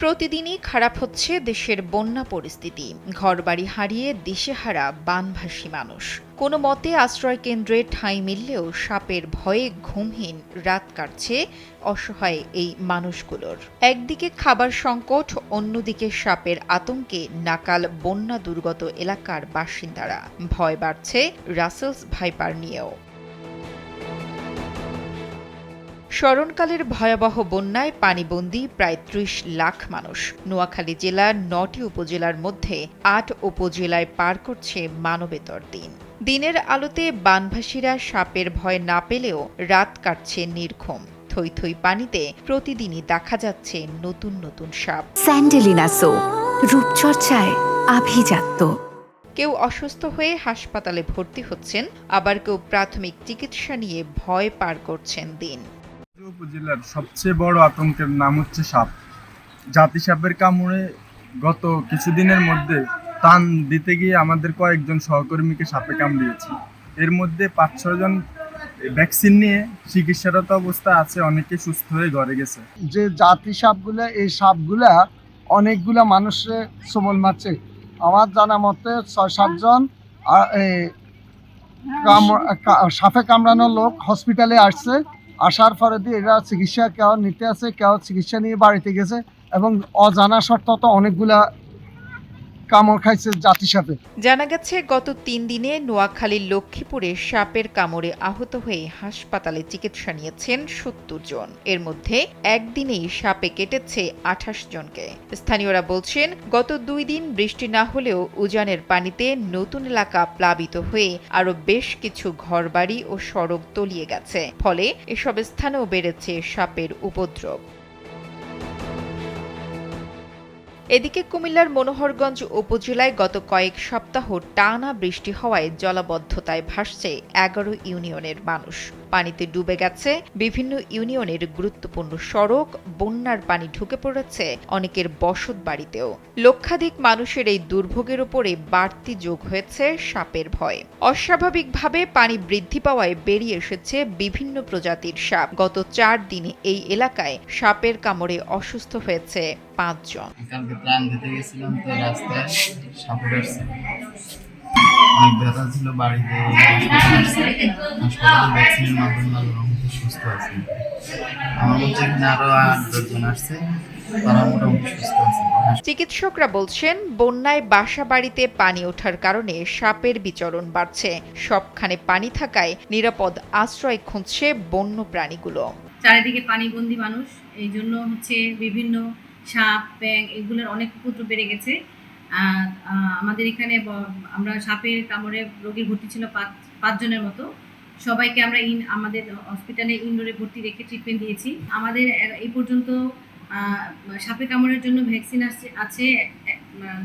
প্রতিদিনই খারাপ হচ্ছে দেশের বন্যা পরিস্থিতি। ঘরবাড়ি হারিয়ে দিশেহারা বানভাসী মানুষ। কোনো মতে আশ্রয় কেন্দ্রে ঠাঁই মিললেও সাপের ভয়ে ঘুমহীন রাত কাটছে অসহায় এই মানুষগুলোর। একদিকে খাবার সংকট, অন্যদিকে সাপের আতঙ্কে নাকাল বন্যা দুর্গত এলাকার বাসিন্দারা। ভয় বাড়ছে রাসেলস ভাইপার নিয়েও। স্মরণকালের ভয়াবহ বন্যায় পানিবন্দী প্রায় ৩০ লাখ মানুষ। নোয়াখালী জেলার ৯টি উপজেলার মধ্যে ৮ উপজেলায় পার করছে মানবেতর দিন। দিনের আলোতে বানভাসীরা সাপের ভয় না পেলেও রাত কাটছে নির্ঘুম। থই থই পানিতে প্রতিদিনই দেখা যাচ্ছে নতুন নতুন সাপ। স্যান্ডেলিনা সো, রূপচর্চায় আভিজাত্য। কেউ অসুস্থ হয়ে হাসপাতালে ভর্তি হচ্ছেন, আবার কেউ প্রাথমিক চিকিৎসা নিয়ে ভয় পার করছেন দিন। উপজেলার সবচেয়ে বড় আতঙ্কের নাম হচ্ছে সাপ। জাতি সাপের কামড়ে গত কিছুদিনের মধ্যে টান দিতে গিয়ে আমাদের কয়েকজন সহকর্মীকে সাপে কামড়িয়েছে। এর মধ্যে ৫-৬ জন ভ্যাকসিন নিয়ে চিকিৎসারত অবস্থা আছে, অনেকে সুস্থ হয়ে ঘরে গেছে। যে জাতি সাপগুলা, এই সাপগুলা অনেকগুলা মানুষের সবল মারছে। আমার জানা মতে ৬-৭ জন সাপে কামড়ানো লোক হসপিটালে আসছে। আসার পরে দিয়ে এরা চিকিৎসা কেউ নিতে আছে, কেউ চিকিৎসা নিয়ে বাড়িতে গেছে এবং অজানা সত্ত্বেও অনেকগুলা কামড় খাইছে জাতি সাপে। জানা গেছে গত ৩ দিনে নোয়াখালীর লক্ষ্মীপুরে সাপের কামড়ে আহত হয়ে হাসপাতালে চিকিৎসা নিয়েছেন ৭০ জন। এর মধ্যে একদিনেই সাপে কেটেছে ২৮ জনকে। স্থানীয়রা বলছেন, গত ২ দিন বৃষ্টি না হলেও উজানের পানিতে নতুন এলাকা প্লাবিত হয়ে আরও বেশ কিছু ঘরবাড়ি ও সড়ক তলিয়ে গেছে। ফলে এসব স্থানেও বেড়েছে সাপের উপদ্রব। এদিকে কুমিল্লার মনোহরগঞ্জ উপজেলায় গত কয়েক সপ্তাহ টানা বৃষ্টি হওয়ায় জলাবদ্ধতায় ভাসছে ১১ ইউনিয়নের মানুষ। পানিতে ডুবে গেছে বিভিন্ন ইউনিয়নের গুরুত্বপূর্ণ সড়ক, বন্যার পানি ঢুকে পড়েছে অনেকের বসত বাড়িতেও। লক্ষাধিক মানুষের এই দুর্ভোগের উপরে বাড়তি যোগ হয়েছে সাপের ভয়। অস্বাভাবিকভাবে পানি বৃদ্ধি পাওয়ায় বেরিয়ে এসেছে বিভিন্ন প্রজাতির সাপ। গত ৪ দিনে এই এলাকায় সাপের কামড়ে অসুস্থ হয়েছে ৫ জন। কালকে ত্রাণ দিতে গেছিলাম, তো রাস্তায় সাপ কাটছে, অনেক ব্যথা ছিল। বাড়িতে হাসপাতালে ভ্যাকসিনের মাধ্যমে সুস্থ আছে। আমার মধ্যে এখানে আরো ৮-১০ জন আসছে, তারা মোটামুটি সুস্থ আছে। চিকিৎসকরা বলছেন, বন্যায় বাসা বাড়িতে পানি ওঠার কারণে সাপের বিচরণ বাড়ছে। সবখানে পানি থাকায় নিরাপদ আশ্রয় খুঁজছে বন্য প্রাণীগুলো। চারিদিকে পানিবন্দী মানুষ, এই জন্য বিভিন্ন সাপ, ব্যাঙ এগুলোর অনেক উপদ্রব বেড়ে গেছে। আমাদের এখানে আমরা সাপের কামড়ে রোগী ভর্তি ছিল ৫ জনের মতো। সবাইকে আমরা আমাদের হসপিটালে ইনডোরে ভর্তি রেখে ট্রিটমেন্ট দিয়েছি। আমাদের এই পর্যন্ত সাপের কামড়ের জন্য ভ্যাকসিন আছে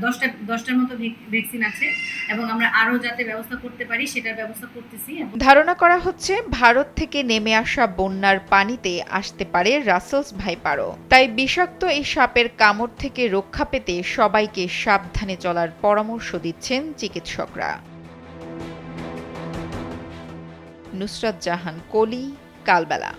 10টার মতো ভ্যাকসিন আছে, এবং আমরা আরও যাতে ব্যবস্থা করতে পারি সেটার ব্যবস্থা করতেছি। ধারণা করা হচ্ছে ভারত থেকে নেমে আসা বন্যার পানিতে আসতে পারে রাসেলস ভাইপারও। তাই বিষাক্ত এই সাপের কামড় থেকে রক্ষা পেতে সবাইকে সাবধানে চলার পরামর্শ দিচ্ছেন চিকিৎসকরা। নুসরাত জাহান কলি, কালবেলা।